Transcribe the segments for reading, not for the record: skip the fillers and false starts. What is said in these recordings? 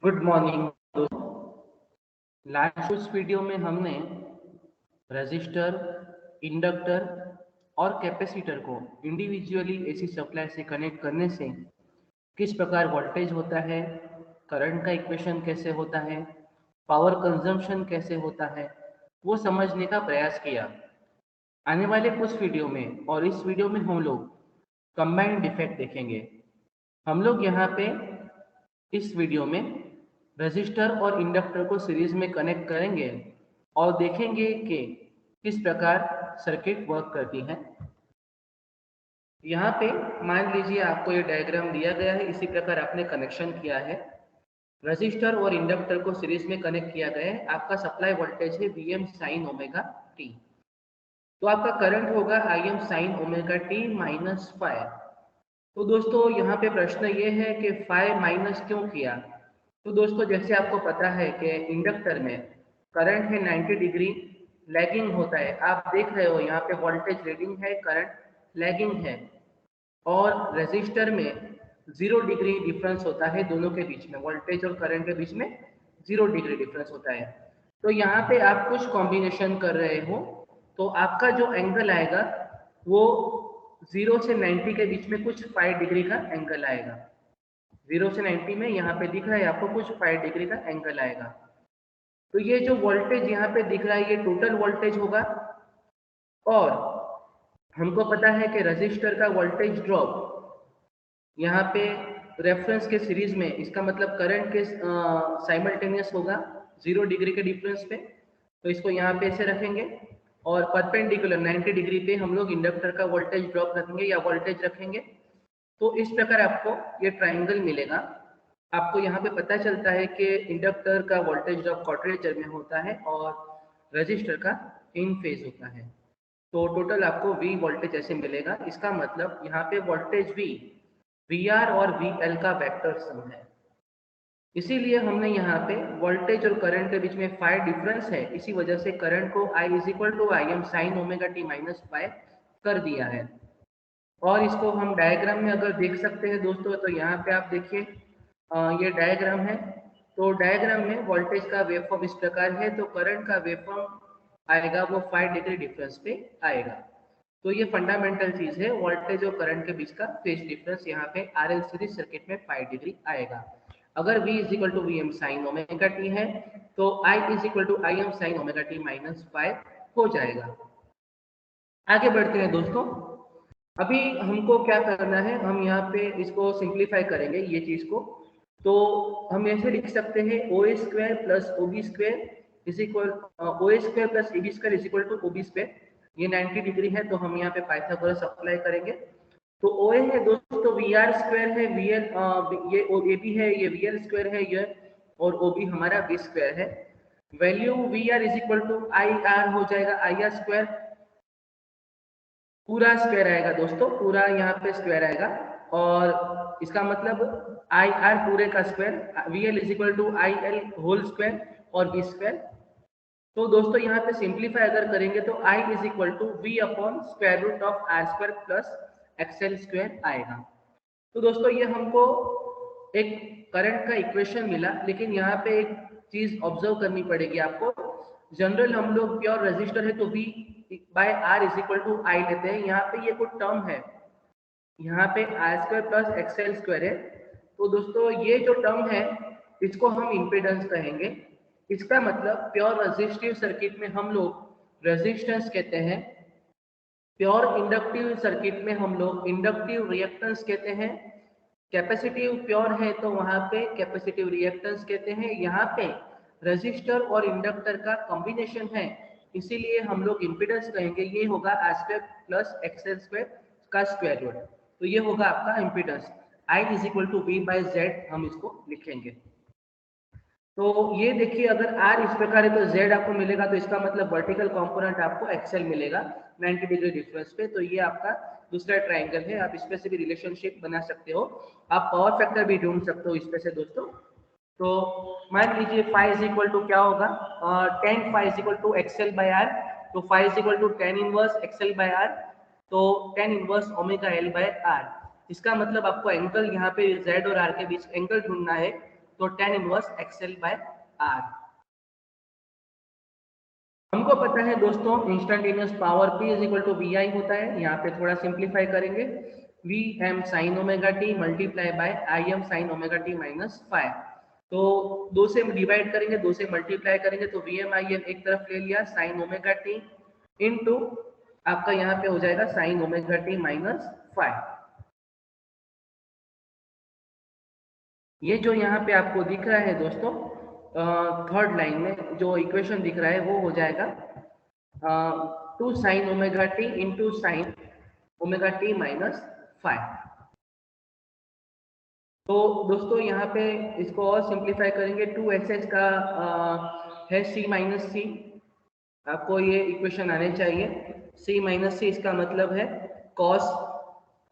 Good morning दोस्तों। Last उस video में हमने रजिस्टर, इंडक्टर और कैपेसिटर को इंडिविजुअली एसी सप्लाई से कनेक्ट करने से किस प्रकार वोल्टेज होता है, करंट का इक्वेशन कैसे होता है, पावर कंजम्पशन कैसे होता है, वो समझने का प्रयास किया। आने वाले कुछ वीडियो में और इस वीडियो में हम लोग कंबाइंड इफेक्ट देखेंगे। हम लोग यहाँ पे इस वीडियो में रजिस्टर और इंडक्टर को सीरीज में कनेक्ट करेंगे और देखेंगे कि किस प्रकार सर्किट वर्क करती है। यहाँ पे मान लीजिए आपको ये डायग्राम दिया गया है, इसी प्रकार आपने कनेक्शन किया है। रजिस्टर और इंडक्टर को सीरीज में कनेक्ट किया गया है। आपका सप्लाई वोल्टेज है Vm sin ओमेगा टी, तो आपका करंट होगा Im sin omega T minus five. तो दोस्तों यहाँ पे प्रश्न ये है कि फाइव माइनस क्यों किया। तो दोस्तों जैसे आपको पता है कि इंडक्टर में करंट है 90 डिग्री लैगिंग होता है। आप देख रहे हो यहाँ पे वोल्टेज रीडिंग है, करंट लैगिंग है। और रेजिस्टर में 0 डिग्री डिफरेंस होता है दोनों के बीच में, वोल्टेज और करंट के बीच में 0 डिग्री डिफरेंस होता है। तो यहाँ पे आप कुछ कॉम्बिनेशन कर रहे हो तो आपका जो एंगल आएगा वो 0 से 90 के बीच में कुछ 5 डिग्री का एंगल आएगा। 0 से 90 में यहाँ पे दिख रहा है आपको कुछ 5 डिग्री का एंगल आएगा। तो ये जो वोल्टेज यहाँ पे दिख रहा है ये टोटल वोल्टेज होगा। और हमको पता है कि रजिस्टर का वोल्टेज ड्रॉप यहाँ पे रेफरेंस के सीरीज में, इसका मतलब करंट के साइमल्टेनियस होगा 0 डिग्री के डिफरेंस पे। तो इसको यहाँ पे ऐसे रखेंगे और परपेंडिकुलर 90 डिग्री पे हम लोग इंडक्टर का वोल्टेज ड्रॉप रखेंगे या वोल्टेज रखेंगे। तो इस प्रकार आपको ये ट्राइंगल मिलेगा। आपको यहाँ पे पता चलता है कि इंडक्टर का वोल्टेज ड्रॉप क्वाड्रेचर में होता है और रजिस्टर का इन फेज होता है। तो टोटल आपको V वोल्टेज ऐसे मिलेगा। इसका मतलब यहाँ पे वोल्टेज V VR और VL का वेक्टर सम है। इसीलिए हमने यहाँ पे वोल्टेज और करंट के बीच में फाइव डिफरेंस है, इसी वजह से करंट को I is equal to Im sine omega T minus five कर दिया है। और इसको हम डायग्राम में अगर देख सकते हैं दोस्तों, तो यहाँ पे आप देखिए ये डायग्राम है। तो डायग्राम में वोल्टेज का वेवफॉर्म इस प्रकार है, तो करंट का वेवफॉर्म आएगा वो 5 डिग्री डिफरेंस पे आएगा। तो ये फंडामेंटल चीज है, वोल्टेज और करंट के बीच का फेज डिफरेंस यहाँ पे RL सीरीज सर्किट में 5 डिग्री आएगा। अगर V is equal to Vm sine omega T है तो I is equal to Im sine omega T minus five हो जाएगा। आगे बढ़ते हैं दोस्तों। अभी हमको क्या करना है, हम यहाँ पे इसको सिंप्लीफाई करेंगे ये चीज को। तो हम ऐसे लिख सकते हैं O A square plus O B square is equal O A square plus A B square is equal to O B square. ये 90 डिग्री है तो हम यहाँ पे पाइथागोरस अप्लाई करेंगे। तो ओ ए है दोस्तों वी आर स्क्वायर है, वी एल ये ए बी है, ये वी एल स्क्वायर है ये, और ओ बी हमारा बी स्क्वायर है। Value V R is equal to I R हो जाएगा आई आर स्क्वायर, पूरा स्क्वायर आएगा दोस्तों, पूरा यहाँ पे स्क्वायर आएगा। और इसका मतलब आई आर पूरे का square, V L is equal to I L whole square और बी स्क्वायर। तो दोस्तों यहाँ पे सिंप्लीफाई अगर करेंगे तो I is equal to V upon square root of R square plus XL square आएगा। तो दोस्तों ये हमको एक करंट का इक्वेशन मिला, लेकिन यहाँ पे एक चीज ऑब्जर्व करनी पड़ेगी आपको। जनरल हम लोग प्योर रेजिस्टर है तो V by R is equal to I लेते हैं। यहाँ पे ये कुछ टर्म है, यहाँ पे R square plus XL square है। तो दोस्तों ये जो टर्म है इसको हम इम्पीडेंस कहेंगे। इसका मतलब प्योर रेजिस्टिव सर्किट में हम लोग रेजिस्टेंस कहते हैं, प्योर इंडक्टिव सर्किट में हम लोग इंडक्टिव रिएक्टेंस कहते हैं, कैपेसिटिव प्योर है तो वहां पे कैपेसिटिव रिएक्टेंस कहते हैं। यहाँ पे रेजिस्टर और इंडक्टर का कॉम्बिनेशन है, इसीलिए हम लोग इम्पीडेंस कहेंगे। ये होगा R square plus XL square का स्क्वायर रूट, तो ये होगा आपका impedance. I is equal to V by Z हम इसको लिखेंगे। तो ये देखिए अगर R इस प्रकार है तो Z आपको मिलेगा, तो इसका मतलब वर्टिकल कंपोनेंट आपको एक्सएल मिलेगा 90 डिग्री डिफरेंस पे। तो ये आपका दूसरा ट्रायंगल है, आप इसमें से भी रिलेशनशिप बना सकते हो, आप पावर फैक्टर भी ढूंढ सकते हो इसमें से दोस्तों। तो मान लीजिए फाइव इज इक्वल टू क्या होगा, tan phi is equal to XL by R. तो phi is equal to tan inverse XL by R, तो tan inverse omega L by R. इसका मतलब आपको एंगल यहाँ पे Z और R के बीच एंगल ढूंढना है। तो tan inverse XL by R। हमको पता है दोस्तों instantaneous power P is equal to VI होता है। यहाँ पे थोड़ा सिंप्लीफाई करेंगे, Vm sin omega T multiply by Im sin omega T minus 5। तो 2 से डिवाइड करेंगे, 2 से मल्टीप्लाई करेंगे तो Vm Im एक तरफ ले लिया, sin ओमेगा टी इंटू आपका यहाँ पे हो जाएगा sin ओमेगा टी माइनस 5। ये जो यहाँ पे आपको दिख रहा है दोस्तों थर्ड लाइन में जो इक्वेशन दिख रहा है वो हो जाएगा 2 sin omega T into sine omega T minus 5। तो दोस्तों यहाँ पे इसको और सिंप्लीफाई करेंगे, 2ss का है c माइनस सी, आपको ये इक्वेशन आने चाहिए। c माइनस सी इसका मतलब है cos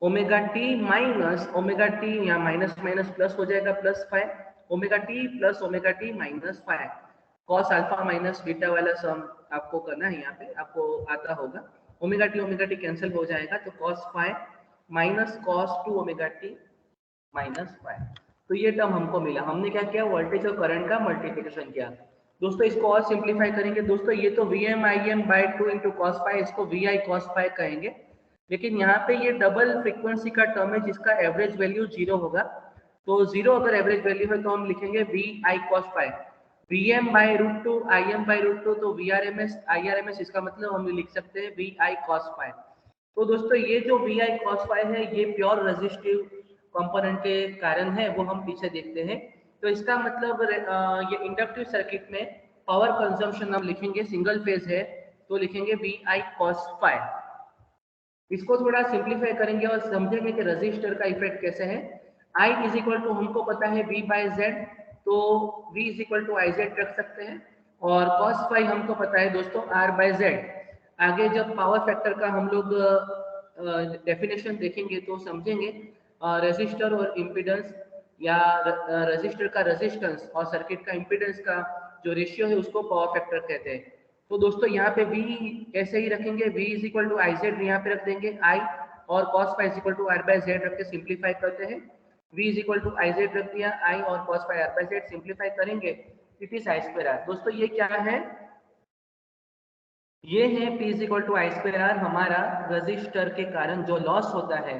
omega T minus omega T, यहाँ माइनस माइनस प्लस हो जाएगा plus 5 omega T plus omega T minus 5। Cos alpha minus beta वाला सम आपको करना है, यहाँ पे आपको आता होगा। ओमेगा टी कैंसिल हो जाएगा तो cos 5 minus cos 2 omega T minus 5। तो ये टर्म हमको मिला। हमने क्या किया, वोल्टेज और करंट का मल्टीप्लिकेशन किया। दोस्तों इसको और सिंप्लीफाई करेंगे दोस्तों, ये तो Vm Im by 2 into cos 5, इसको Vi cos 5 कहेंगे। लेकिन यहाँ पे ये डबल फ्रीक्वेंसी का टर्म है जिसका एवरेज वैल्यू 0 होगा। तो 0 अगर एवरेज वैल्यू है तो हम लिखेंगे Vi cos 5, Vm by root 2 Im by root 2, तो Vrms Irms इसका मतलब हम लिख सकते हैं Vi cos 5। तो दोस्तों ये जो Vi cos 5 है ये प्योर रेजिस्टिव कंपोनेंट के कारण है, वो हम पीछे देखते हैं। तो इसका मतलब ये इंडक्टिव सर्किट में पावर कंजम्पशन हम लिखेंगे, सिंगल फेज है तो लिखेंगे Vi cos 5। इसको थोड़ा सिंप्लीफाई करेंगे और समझेंगे कि रजिस्टर का इफेक्ट कैसे है। I इज इक्वल टू हमको पता है V बाय Z, तो V is equal to IZ रख सकते हैं। और cos 5 हमको पता है दोस्तों R बाय Z। आगे जब पावर फैक्टर का हम लोग डेफिनेशन देखेंगे तो समझेंगे रेजिस्टर और इम्पीडेंस या रेजिस्टर का रेजिस्टेंस और सर्किट का इम्पीडेंस का जो रेशियो है उसको पावर फैक्टर कहते हैं। तो दोस्तों यहाँ पे V ऐसे ही रखेंगे, V is equal to IZ यहाँ पे रख देंगे I, और cos 5 is equal to R by Z रख के सिंप्लीफाई करते हैं। V is equal to IZ रख दिया, I और cos 5 R by Z simplify करेंगे, it is I square R। दोस्तों ये क्या है, ये है P is equal to I square R। हमारा रजिस्टर के कारण जो लॉस होता है,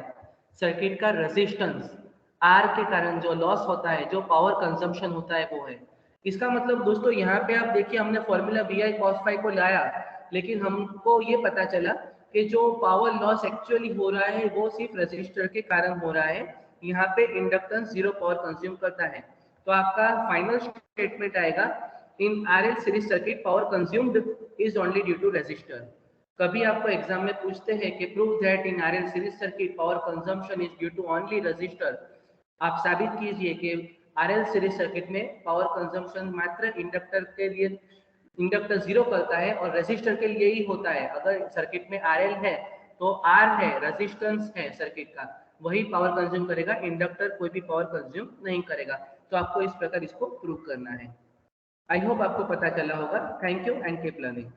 सर्किट का रेजिस्टेंस R के कारण जो लॉस होता है, जो पावर कंजम्पशन होता है वो है। इसका मतलब दोस्तों यहाँ पे आप देखिए हमने फॉर्मूला Vi cos 5 को लाया, लेकिन हमको ये पता चला कि जो पावर लॉस एक्चुअली हो रहा है वो सिर्फ रेजिस्टर के कारण हो रहा है। यहाँ पे इंडक्टेंस 0 पावर कंज्यूम करता है। तो आपका फाइनल स्टेटमेंट आएगा, in RL series circuit power consumed is only due to resistor. कभी आपको एग्जाम में पूछते हैं कि prove that in RL series circuit power consumption is due to only resistor, आप साबित कीजिए कि RL सीरीज सर्किट में पावर कंजम्पशन मात्र इंडक्टर के लिए, इंडक्टर 0 करता है और रेजिस्टर के लिए ही होता है। अगर सर्किट में RL है तो R है, रेजिस्टेंस है सर्किट का, वही पावर कंज्यूम करेगा, इंडक्टर कोई भी पावर कंज्यूम नहीं करेगा। तो आपको इस प्रकार इसको प्रूव करना है। आई होप आपको पता चला होगा। Thank you and keep learning.